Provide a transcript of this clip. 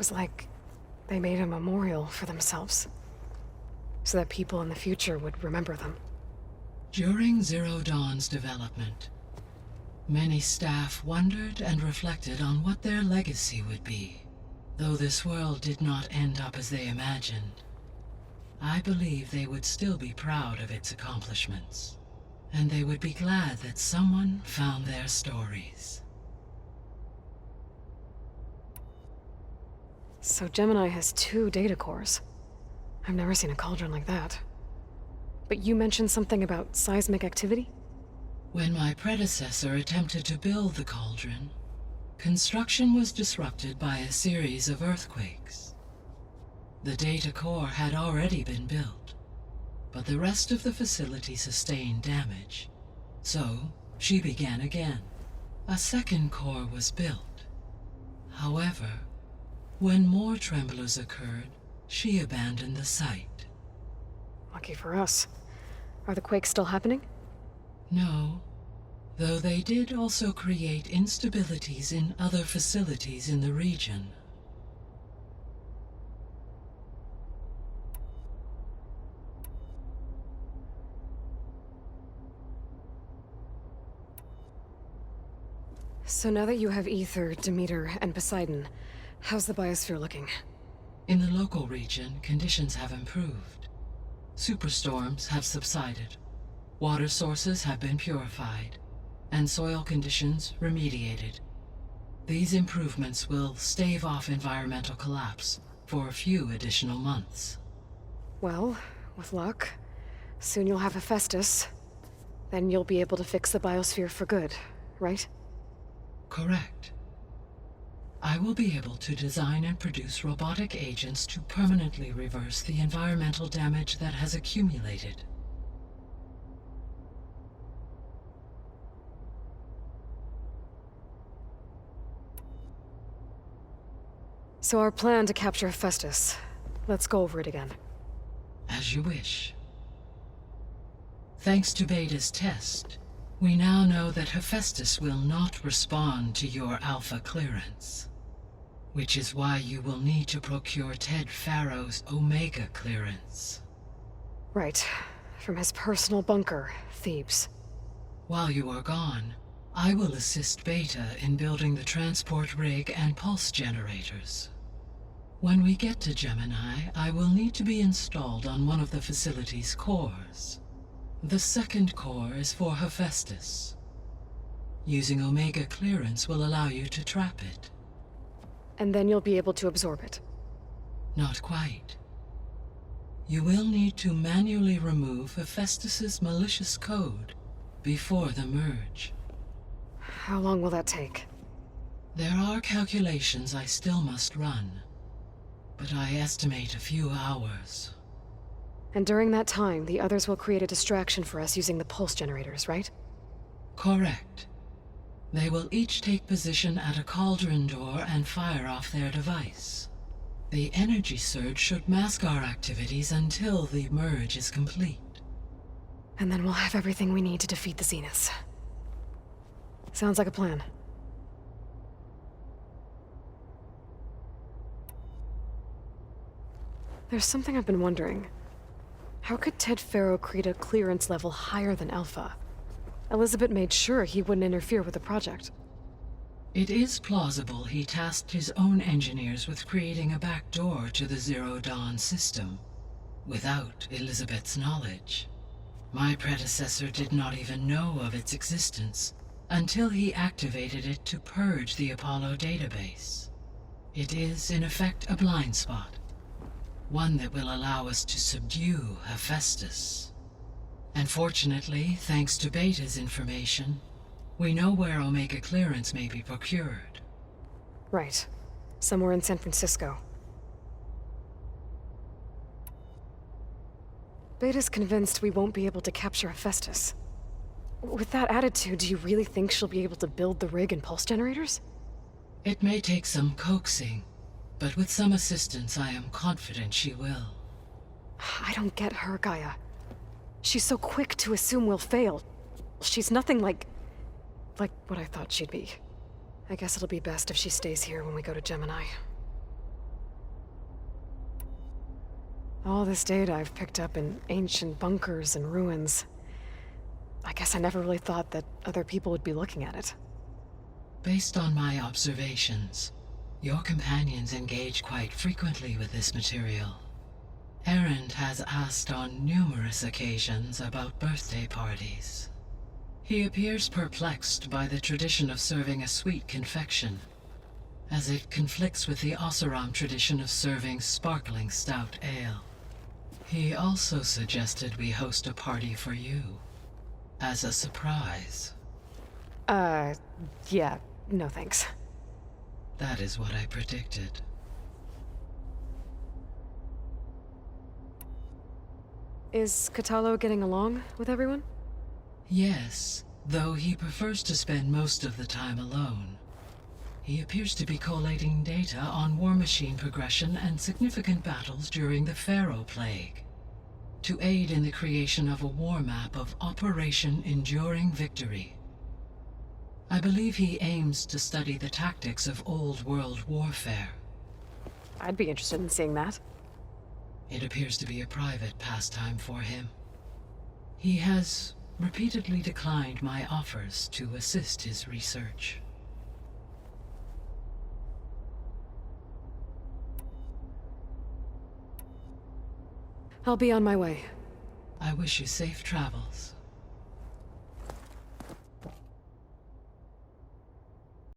was like they made a memorial for themselves, so that people in the future would remember them. During Zero Dawn's development, many staff wondered and reflected on what their legacy would be. Though this world did not end up as they imagined, I believe they would still be proud of its accomplishments, and they would be glad that someone found their stories. So Gemini has 2 data cores. I've never seen a cauldron like that. But you mentioned something about seismic activity? When my predecessor attempted to build the cauldron, construction was disrupted by a series of earthquakes. The data core had already been built, but the rest of the facility sustained damage. So she began again. A second core was built. However, when more tremblers occurred, she abandoned the site. Lucky for us. Are the quakes still happening? No, though they did also create instabilities in other facilities in the region. So now that you have Ether, Demeter, and Poseidon, how's the biosphere looking? In the local region, conditions have improved. Superstorms have subsided, water sources have been purified, and soil conditions remediated. These improvements will stave off environmental collapse for a few additional months. Well, with luck, soon you'll have Hephaestus. Then you'll be able to fix the biosphere for good, right? Correct. I will be able to design and produce robotic agents to permanently reverse the environmental damage that has accumulated. So our plan to capture Hephaestus. Let's go over it again. As you wish. Thanks to Beta's test, we now know that Hephaestus will not respond to your Alpha clearance. Which is why you will need to procure Ted Farrow's Omega clearance. Right. From his personal bunker, Thebes. While you are gone, I will assist Beta in building the transport rig and pulse generators. When we get to Gemini, I will need to be installed on one of the facility's cores. The second core is for Hephaestus. Using Omega clearance will allow you to trap it. And then you'll be able to absorb it. Not quite. You will need to manually remove Hephaestus's malicious code before the merge. How long will that take? There are calculations I still must run, but I estimate a few hours. And during that time, the others will create a distraction for us using the pulse generators, right? Correct. They will each take position at a cauldron door and fire off their device. The energy surge should mask our activities until the merge is complete. And then we'll have everything we need to defeat the Zeniths. Sounds like a plan. There's something I've been wondering. How could Ted Farrow create a clearance level higher than Alpha? Elizabeth made sure he wouldn't interfere with the project. It is plausible he tasked his own engineers with creating a back door to the Zero Dawn system, without Elizabeth's knowledge. My predecessor did not even know of its existence until he activated it to purge the Apollo database. It is, in effect, a blind spot, one that will allow us to subdue Hephaestus. And fortunately, thanks to Beta's information, we know where Omega clearance may be procured. Right. Somewhere in San Francisco. Beta's convinced we won't be able to capture Hephaestus. With that attitude, do you really think she'll be able to build the rig and pulse generators? It may take some coaxing, but with some assistance I am confident she will. I don't get her, Gaia. She's so quick to assume we'll fail. She's nothing like what I thought she'd be. I guess it'll be best if she stays here when we go to Gemini. All this data I've picked up in ancient bunkers and ruins. I guess I never really thought that other people would be looking at it. Based on my observations, your companions engage quite frequently with this material. Erend has asked on numerous occasions about birthday parties. He appears perplexed by the tradition of serving a sweet confection, as it conflicts with the Oseram tradition of serving sparkling stout ale. He also suggested we host a party for you, as a surprise. Yeah, no thanks. That is what I predicted. Is Katalo getting along with everyone? Yes, though he prefers to spend most of the time alone. He appears to be collating data on war machine progression and significant battles during the Pharaoh Plague, to aid in the creation of a war map of Operation Enduring Victory. I believe he aims to study the tactics of old world warfare. I'd be interested in seeing that. It appears to be a private pastime for him. He has repeatedly declined my offers to assist his research. I'll be on my way. I wish you safe travels.